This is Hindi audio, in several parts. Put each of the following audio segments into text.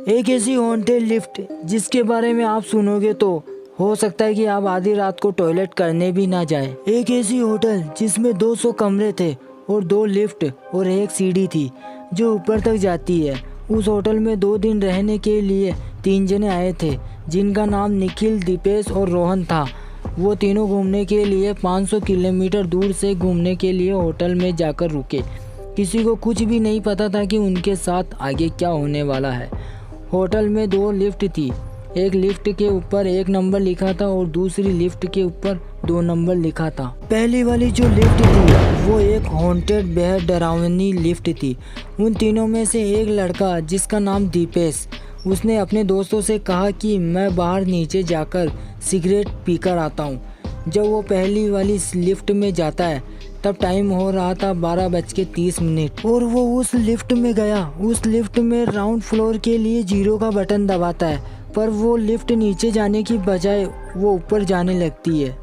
एक ऐसी हॉन्टेड लिफ्ट जिसके बारे में आप सुनोगे तो हो सकता है कि आप आधी रात को टॉयलेट करने भी ना जाए। एक ऐसी होटल जिसमें 200 कमरे थे और 2 लिफ्ट और एक सीढ़ी थी जो ऊपर तक जाती है। उस होटल में 2 दिन रहने के लिए 3 जने आए थे जिनका नाम निखिल, दीपेश और रोहन था। वो तीनों घूमने के लिए 500 किलोमीटर दूर से घूमने के लिए होटल में जाकर रुके। किसी को कुछ भी नहीं पता था कि उनके साथ आगे क्या होने वाला है। होटल में 2 लिफ्ट थी। एक लिफ्ट के ऊपर 1 नंबर लिखा था और दूसरी लिफ्ट के ऊपर 2 नंबर लिखा था। पहली वाली जो लिफ्ट थी वो एक हॉन्टेड बेहद डरावनी लिफ्ट थी। उन तीनों में से एक लड़का जिसका नाम दीपेश, उसने अपने दोस्तों से कहा कि मैं बाहर नीचे जाकर सिगरेट पीकर आता हूँ। जब वो पहली वाली लिफ्ट में जाता है तब टाइम हो रहा था 12:30 और वो उस लिफ्ट में गया। उस लिफ्ट में राउंड फ्लोर के लिए 0 का बटन दबाता है, पर वो लिफ्ट नीचे जाने की बजाय वो ऊपर जाने लगती है।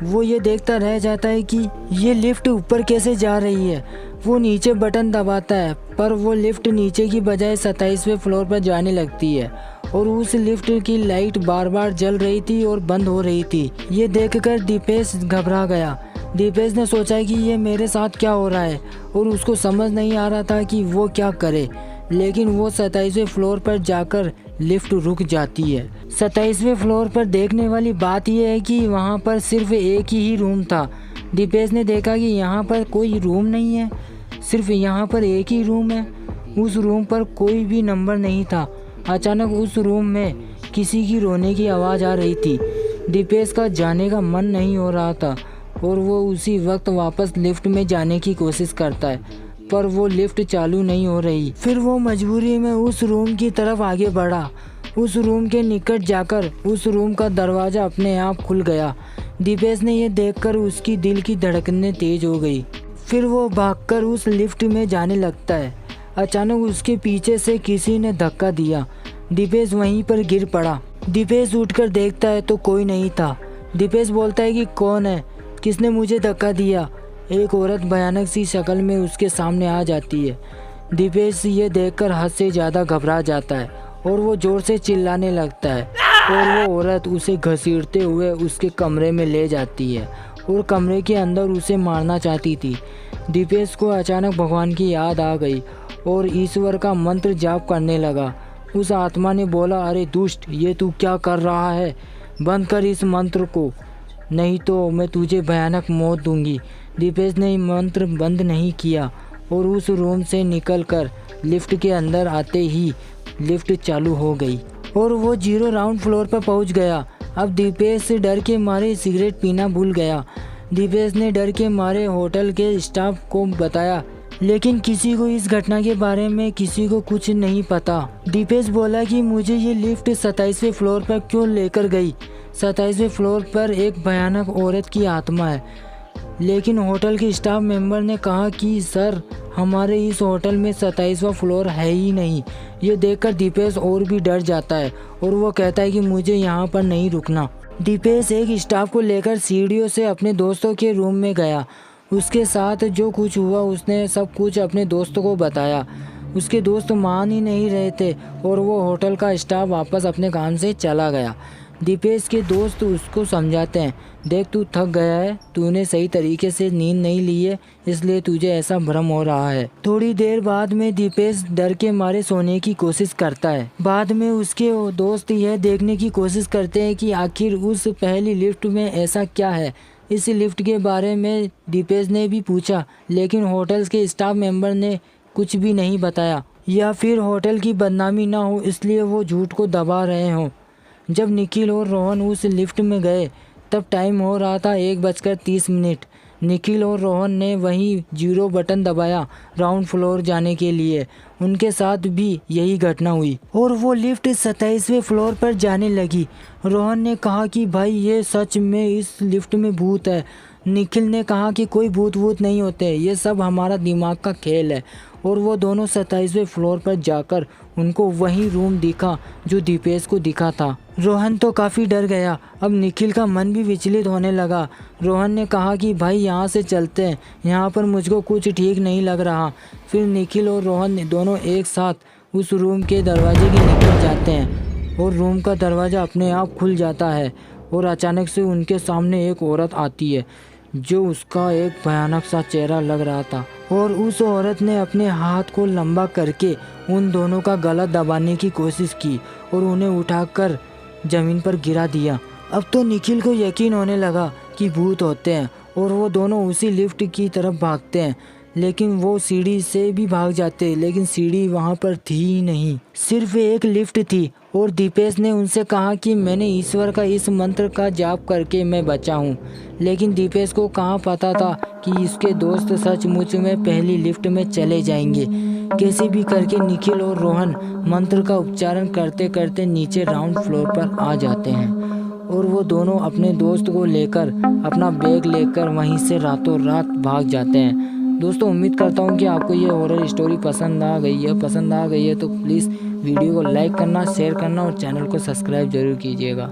वो ये देखता रह जाता है कि ये लिफ्ट ऊपर कैसे जा रही है। वो नीचे बटन दबाता है पर वो लिफ्ट नीचे की बजाय 27वें फ्लोर पर जाने लगती है और उस लिफ्ट की लाइट बार बार जल रही थी और बंद हो रही थी। ये देखकर दीपेश घबरा गया। दीपेश ने सोचा कि ये मेरे साथ क्या हो रहा है और उसको समझ नहीं आ रहा था कि वो क्या करे। लेकिन वो 27वें फ्लोर पर जाकर लिफ्ट रुक जाती है। 27वें फ्लोर पर देखने वाली बात यह है कि वहाँ पर सिर्फ एक ही रूम था। दीपेश ने देखा कि यहाँ पर कोई रूम नहीं है, सिर्फ यहाँ पर एक ही रूम है। उस रूम पर कोई भी नंबर नहीं था। अचानक उस रूम में किसी की रोने की आवाज़ आ रही थी। दीपेश का जाने का मन नहीं हो रहा था और वो उसी वक्त वापस लिफ्ट में जाने की कोशिश करता है, पर वो लिफ्ट चालू नहीं हो रही। फिर वो मजबूरी में उस रूम की तरफ आगे बढ़ा। उस रूम के निकट जाकर उस रूम का दरवाज़ा अपने आप खुल गया। दीपेश ने यह देखकर उसकी दिल की धड़कनें तेज हो गई। फिर वो भागकर उस लिफ्ट में जाने लगता है। अचानक उसके पीछे से किसी ने धक्का दिया। दीपेश वहीं पर गिर पड़ा। दीपेश उठकर देखता है तो कोई नहीं था। दीपेश बोलता है कि कौन है, किसने मुझे धक्का दिया। एक औरत भयानक सी शक्ल में उसके सामने आ जाती है। दीपेश ये देखकर हद से ज़्यादा घबरा जाता है और वो ज़ोर से चिल्लाने लगता है और वो औरत उसे घसीटते हुए उसके कमरे में ले जाती है और कमरे के अंदर उसे मारना चाहती थी। दीपेश को अचानक भगवान की याद आ गई और ईश्वर का मंत्र जाप करने लगा। उस आत्मा ने बोला, अरे दुष्ट, ये तू क्या कर रहा है? बंद कर इस मंत्र को, नहीं तो मैं तुझे भयानक मौत दूंगी। दीपेश ने मंत्र बंद नहीं किया और उस रूम से निकलकर लिफ्ट के अंदर आते ही लिफ्ट चालू हो गई और वो 0 राउंड फ्लोर पर पहुंच गया। अब दीपेश से डर के मारे सिगरेट पीना भूल गया। दीपेश ने डर के मारे होटल के स्टाफ को बताया, लेकिन किसी को इस घटना के बारे में किसी को कुछ नहीं पता। दीपेश बोला कि मुझे ये लिफ्ट 27वें फ्लोर पर क्यों लेकर गई। 27वें फ्लोर पर एक भयानक औरत की आत्मा है। लेकिन होटल के स्टाफ मेंबर ने कहा कि सर, हमारे इस होटल में 27वां फ्लोर है ही नहीं। ये देखकर दीपेश और भी डर जाता है और वो कहता है कि मुझे यहाँ पर नहीं रुकना। दीपेश एक स्टाफ को लेकर सीढ़ियों से अपने दोस्तों के रूम में गया। उसके साथ जो कुछ हुआ उसने सब कुछ अपने दोस्तों को बताया। उसके दोस्त मान ही नहीं रहे थे और वो होटल का स्टाफ वापस अपने काम से चला गया। दीपेश के दोस्त उसको समझाते हैं, देख तू थक गया है, तूने सही तरीके से नींद नहीं ली है, इसलिए तुझे ऐसा भ्रम हो रहा है। थोड़ी देर बाद में दीपेश डर के मारे सोने की कोशिश करता है। बाद में उसके दोस्त यह देखने की कोशिश करते हैं कि आखिर उस पहली लिफ्ट में ऐसा क्या है। इस लिफ्ट के बारे में दीपेश ने भी पूछा, लेकिन होटल के स्टाफ मेंबर ने कुछ भी नहीं बताया, या फिर होटल की बदनामी ना हो इसलिए वो झूठ को दबा रहे हों। जब निखिल और रोहन उस लिफ्ट में गए तब टाइम हो रहा था 1:30। निखिल और रोहन ने वहीं 0 बटन दबाया राउंड फ्लोर जाने के लिए। उनके साथ भी यही घटना हुई और वो लिफ्ट 27वें फ्लोर पर जाने लगी। रोहन ने कहा कि भाई ये सच में इस लिफ्ट में भूत है। निखिल ने कहा कि कोई भूत वूत नहीं होते, ये सब हमारा दिमाग का खेल है। और वो दोनों 27वें फ्लोर पर जाकर उनको वही रूम दिखा जो दीपेश को दिखा था। रोहन तो काफ़ी डर गया। अब निखिल का मन भी विचलित होने लगा। रोहन ने कहा कि भाई यहाँ से चलते हैं, यहाँ पर मुझको कुछ ठीक नहीं लग रहा। फिर निखिल और रोहन दोनों एक साथ उस रूम के दरवाजे की निकल जाते हैं और रूम का दरवाज़ा अपने आप खुल जाता है और अचानक से उनके सामने एक औरत आती है जो उसका एक भयानक सा चेहरा लग रहा था और उस औरत ने अपने हाथ को लंबा करके उन दोनों का गला दबाने की कोशिश की और उन्हें उठाकर ज़मीन पर गिरा दिया। अब तो निखिल को यकीन होने लगा कि भूत होते हैं और वो दोनों उसी लिफ्ट की तरफ भागते हैं, लेकिन वो सीढ़ी से भी भाग जाते, लेकिन सीढ़ी वहाँ पर थी ही नहीं, सिर्फ एक लिफ्ट थी। और दीपेश ने उनसे कहा कि मैंने ईश्वर का इस मंत्र का जाप करके मैं बचा हूँ, लेकिन दीपेश को कहाँ पता था कि इसके दोस्त सचमुच में पहली लिफ्ट में चले जाएंगे। कैसे भी करके निखिल और रोहन मंत्र का उच्चारण करते करते नीचे ग्राउंड फ्लोर पर आ जाते हैं और वो दोनों अपने दोस्त को लेकर अपना बैग लेकर वहीं से रातों रात भाग जाते हैं। दोस्तों, उम्मीद करता हूँ कि आपको ये हॉरर स्टोरी पसंद आ गई है तो प्लीज़ वीडियो को लाइक करना, शेयर करना और चैनल को सब्सक्राइब जरूर कीजिएगा।